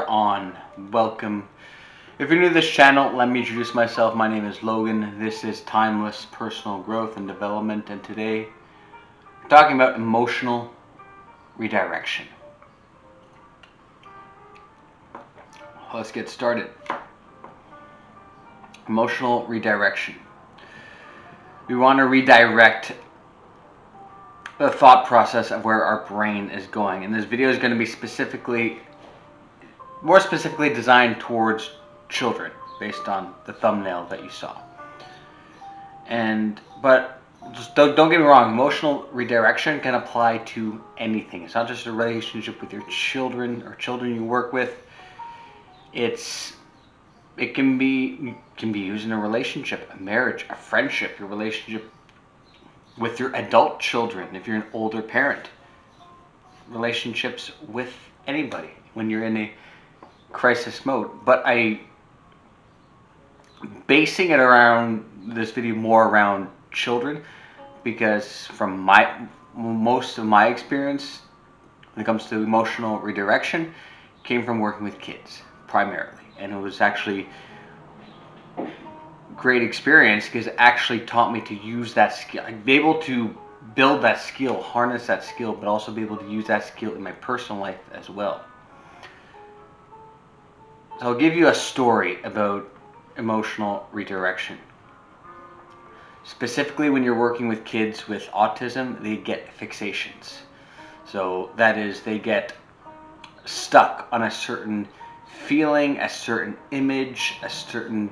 on. Welcome. If you're new to this channel, let me introduce myself. My name is Logan. This is Timeless Personal Growth and Development, and today we're talking about emotional redirection. Let's get started. Emotional redirection. We want to redirect the thought process of where our brain is going, and this video is going to be more specifically designed towards children based on the thumbnail that you saw. But just don't get me wrong, emotional redirection can apply to anything. It's not just a relationship with your children or children you work with. It can be used in a relationship, a marriage, a friendship, your relationship with your adult children, if you're an older parent, relationships with anybody when you're in a crisis mode. But basing it around this video more around children, because from most of my experience when it comes to emotional redirection came from working with kids primarily, and it was actually great experience because it actually taught me to use that skill. I'd be able to build that skill, harness that skill, but also be able to use that skill in my personal life as well. So I'll give you a story about emotional redirection. Specifically, when you're working with kids with autism, they get fixations. So that is, they get stuck on a certain feeling, a certain image, a certain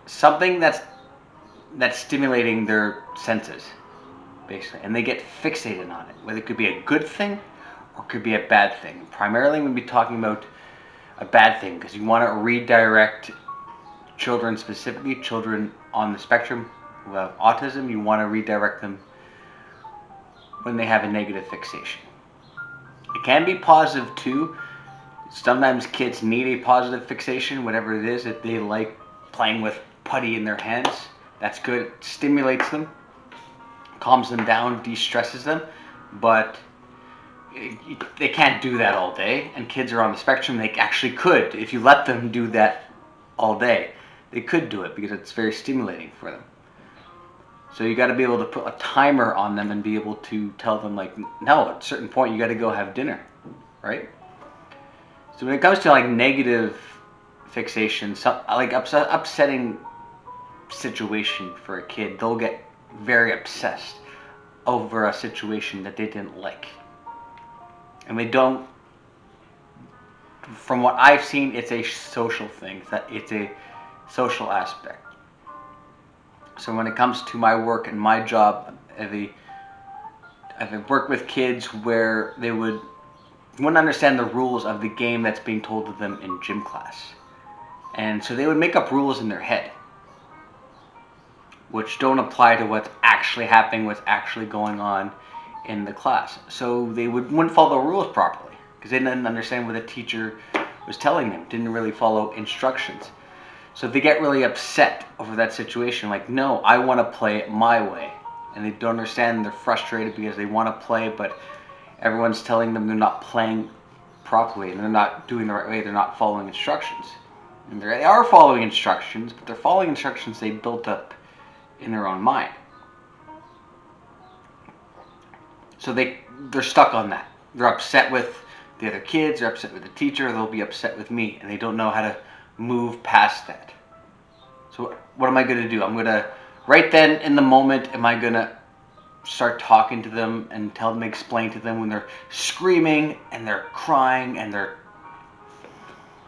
something that's stimulating their senses, basically, and they get fixated on it. Whether it could be a good thing or it could be a bad thing. Primarily, we'll be talking about a bad thing because you want to redirect children, specifically children on the spectrum who have autism. You want to redirect them when they have a negative fixation. It can be positive too. Sometimes kids need a positive fixation, whatever it is. If they like playing with putty in their hands, that's good. It stimulates them, calms them down, de-stresses them, but they can't do that all day. And kids are on the spectrum. They actually could, if you let them do that all day, they could do it because it's very stimulating for them. So you got to be able to put a timer on them and be able to tell them, like, no, at a certain point you got to go have dinner, right? So when it comes to like negative fixation, like upsetting situation for a kid, they'll get very obsessed over a situation that they didn't like. And they don't, from what I've seen, it's a social thing, it's a social aspect. So when it comes to my work and my job, I've worked with kids where they wouldn't understand the rules of the game that's being told to them in gym class. And so they would make up rules in their head, which don't apply to what's actually happening, what's actually going on in the class. So they wouldn't follow the rules properly because they didn't understand what the teacher was telling them, didn't really follow instructions. So they get really upset over that situation, like, no, I want to play it my way. And they don't understand, they're frustrated because they want to play, but everyone's telling them they're not playing properly and they're not doing the right way, they're not following instructions. And they are following instructions, but they're following instructions they built up in their own mind. So they're stuck on that. They're upset with the other kids, they're upset with the teacher, they'll be upset with me, and they don't know how to move past that. So what am I going to do? I'm going to, right then in the moment, am I going to start talking to them and tell them, explain to them when they're screaming and they're crying and they're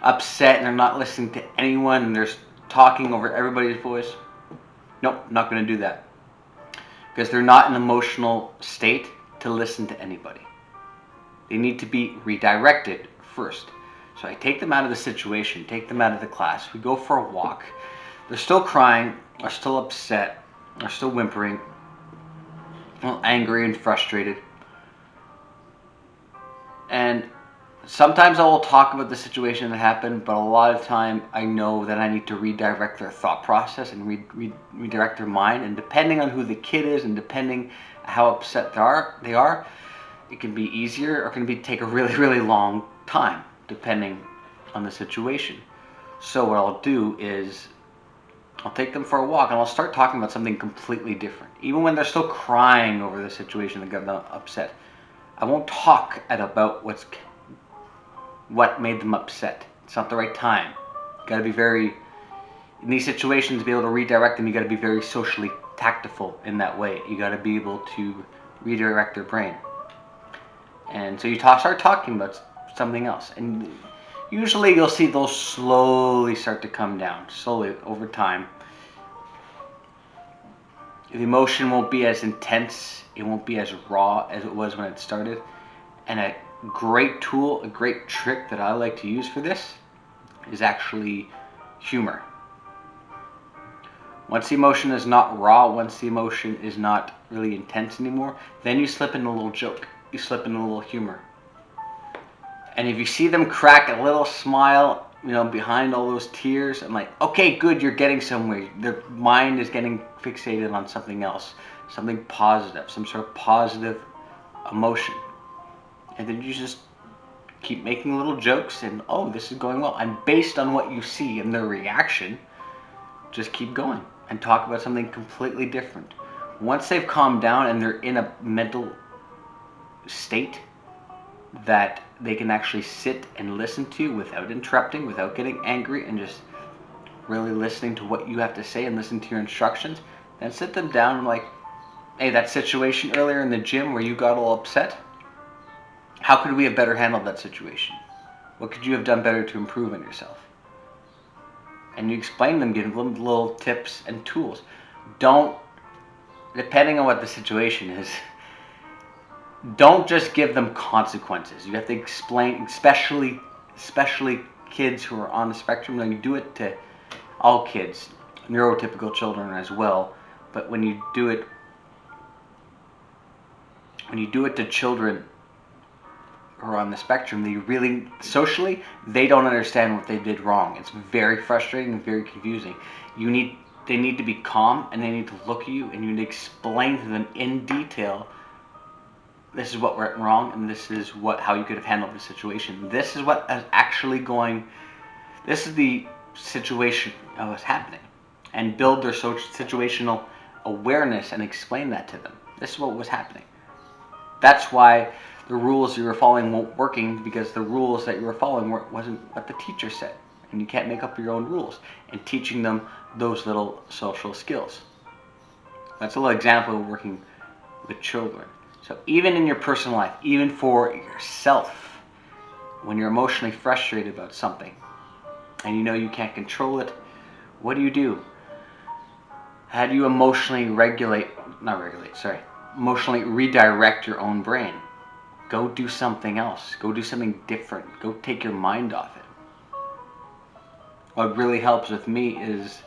upset and they're not listening to anyone and they're talking over everybody's voice? Nope, not going to do that. Because they're not in an emotional state to listen to anybody. They need to be redirected first. So I take them out of the situation, take them out of the class. We go for a walk. They're still crying, are still upset, are still whimpering, angry and frustrated. And sometimes I will talk about the situation that happened, but a lot of time I know that I need to redirect their thought process and redirect their mind. And depending on who the kid is and depending how upset they are, it can be easier or it can take a really, really long time. depending on the situation. So what I'll do is I'll take them for a walk and I'll start talking about something completely different. Even when they're still crying over the situation that got them upset, I won't talk about what made them upset. It's not the right time. You gotta be very, in these situations, to be able to redirect them, you gotta be very socially tactful in that way. You gotta be able to redirect their brain. And so you start talking about something else. And usually you'll see those slowly start to come down, slowly over time. The emotion won't be as intense, it won't be as raw as it was when it started. And a great tool, a great trick that I like to use for this is actually humor. Once the emotion is not raw, once the emotion is not really intense anymore, then you slip in a little joke, you slip in a little humor. And if you see them crack a little smile, behind all those tears, I'm like, okay, good, you're getting somewhere. Their mind is getting fixated on something else, something positive, some sort of positive emotion. And then you just keep making little jokes and, oh, this is going well. And based on what you see and their reaction, just keep going and talk about something completely different. Once they've calmed down and they're in a mental state that they can actually sit and listen to without interrupting, without getting angry, and just really listening to what you have to say and listen to your instructions, then sit them down and like, hey, that situation earlier in the gym where you got all upset, how could we have better handled that situation? What could you have done better to improve on yourself? And you explain them, give them little tips and tools. Depending on what the situation is, don't just give them consequences. You have to explain, especially kids who are on the spectrum. Now, you do it to all kids, neurotypical children as well. But when you do it to children who are on the spectrum, they really, socially, they don't understand what they did wrong. It's very frustrating and very confusing. They need to be calm, and they need to look at you, and you need to explain to them in detail, this is what went wrong, and this is how you could have handled the situation. This is what is actually this is the situation of what's happening. And build their situational awareness and explain that to them. This is what was happening. That's why the rules you were following weren't working, because the rules that you were following wasn't what the teacher said. And you can't make up your own rules. And teaching them those little social skills. That's a little example of working with children. So even in your personal life, even for yourself, when you're emotionally frustrated about something and you know you can't control it, what do? How do you emotionally emotionally redirect your own brain? Go do something else. Go do something different. Go take your mind off it. What really helps with me is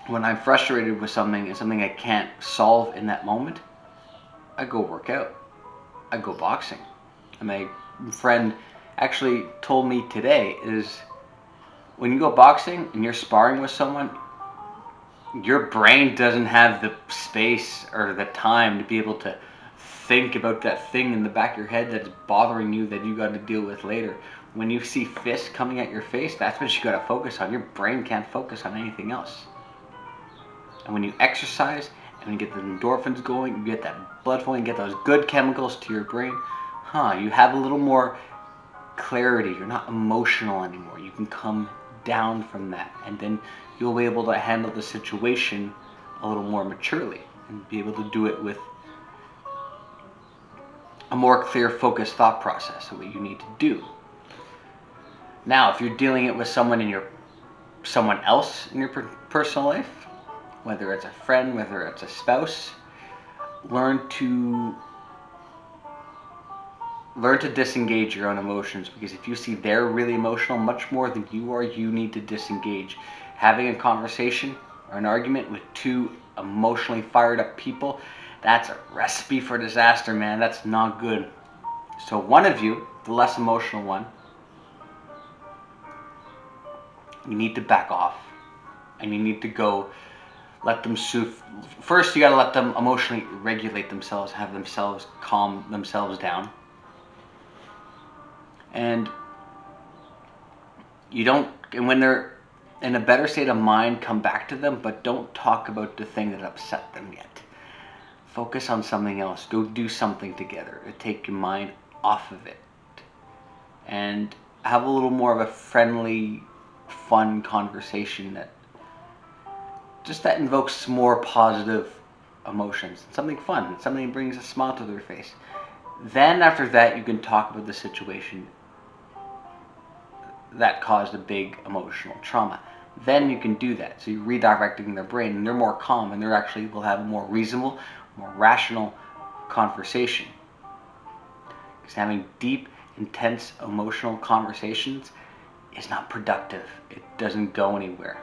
when I'm frustrated with something and something I can't solve in that moment, I go work out. I go boxing. And my friend actually told me today is when you go boxing and you're sparring with someone, your brain doesn't have the space or the time to be able to think about that thing in the back of your head that's bothering you that you got to deal with later. When you see fists coming at your face, that's what you got to focus on. Your brain can't focus on anything else. And when you exercise and you get the endorphins going, you get that blood flowing, you get those good chemicals to your brain, you have a little more clarity. You're not emotional anymore. You can come down from that, and then you'll be able to handle the situation a little more maturely and be able to do it with a more clear, focused thought process of what you need to do. Now, if you're dealing it with someone else in your personal life, whether it's a friend, whether it's a spouse, learn to disengage your own emotions, because if you see they're really emotional much more than you are, you need to disengage. Having a conversation or an argument with two emotionally fired up people, that's a recipe for disaster, man. That's not good. So one of you, the less emotional one, you need to back off, and you need to go let them soothe. First, you got to let them emotionally regulate themselves, have themselves calm themselves down. And you don't, and when they're in a better state of mind, come back to them, but don't talk about the thing that upset them yet. Focus on something else. Go do something together to take your mind off of it. And have a little more of a friendly, fun conversation that invokes more positive emotions. Something fun, something that brings a smile to their face. Then after that, you can talk about the situation that caused a big emotional trauma. Then you can do that. So you're redirecting their brain, and they're more calm, and they're actually will have a more reasonable, more rational conversation. Because having deep, intense, emotional conversations is not productive. It doesn't go anywhere.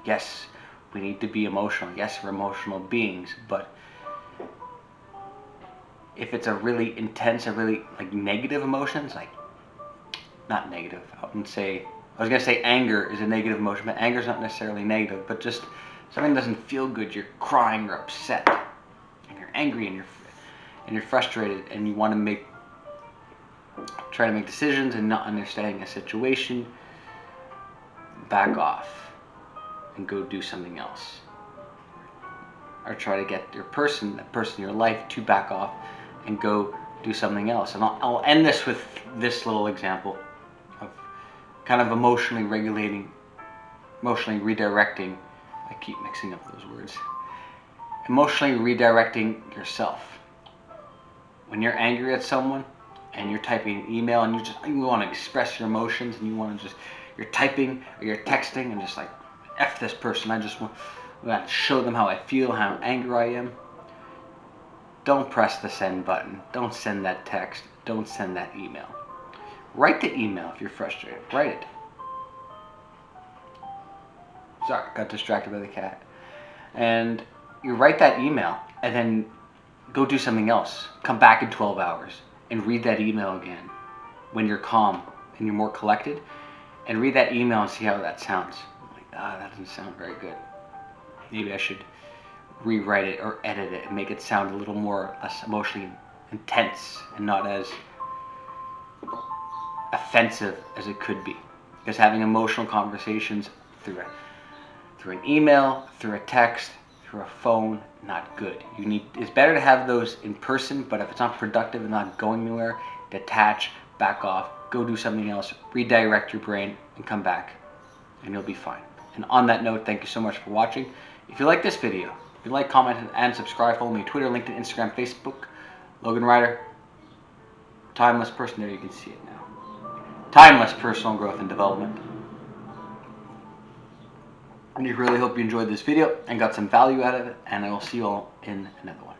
Yes, we need to be emotional. Yes, we're emotional beings, but if it's a really intense, a really like negative emotions, like not negative, I was gonna say anger is a negative emotion, but anger is not necessarily negative, but just something doesn't feel good, you're crying, you're upset, and you're angry, and you're frustrated, and you want to try to make decisions and not understanding a situation, back off and go do something else. Or try to get the person in your life to back off and go do something else. And I'll end this with this little example of kind of emotionally redirecting. I keep mixing up those words. Emotionally redirecting yourself. When you're angry at someone and you're typing an email and you want to express your emotions and you're typing or you're texting and just like, F this person, I just want to show them how I feel, how angry I am. Don't press the send button. Don't send that text. Don't send that email. Write the email if you're frustrated. Write it. Sorry, got distracted by the cat. And you write that email and then go do something else. Come back in 12 hours and read that email again when you're calm and you're more collected, and read that email and see how that sounds. Like, that doesn't sound very good. Maybe I should rewrite it or edit it and make it sound a little more less emotionally intense and not as offensive as it could be. Because having emotional conversations through an email, through a text, through a phone, not good. It's better to have those in person, but if it's not productive and not going anywhere, detach, back off, go do something else, redirect your brain, and come back, and you'll be fine. And on that note, thank you so much for watching. If you like this video, if you like, comment, and subscribe. Follow me on Twitter, LinkedIn, Instagram, Facebook. Logan Ryder, timeless person. There, you can see it now. Timeless personal growth and development. And I really hope you enjoyed this video and got some value out of it, and I will see you all in another one.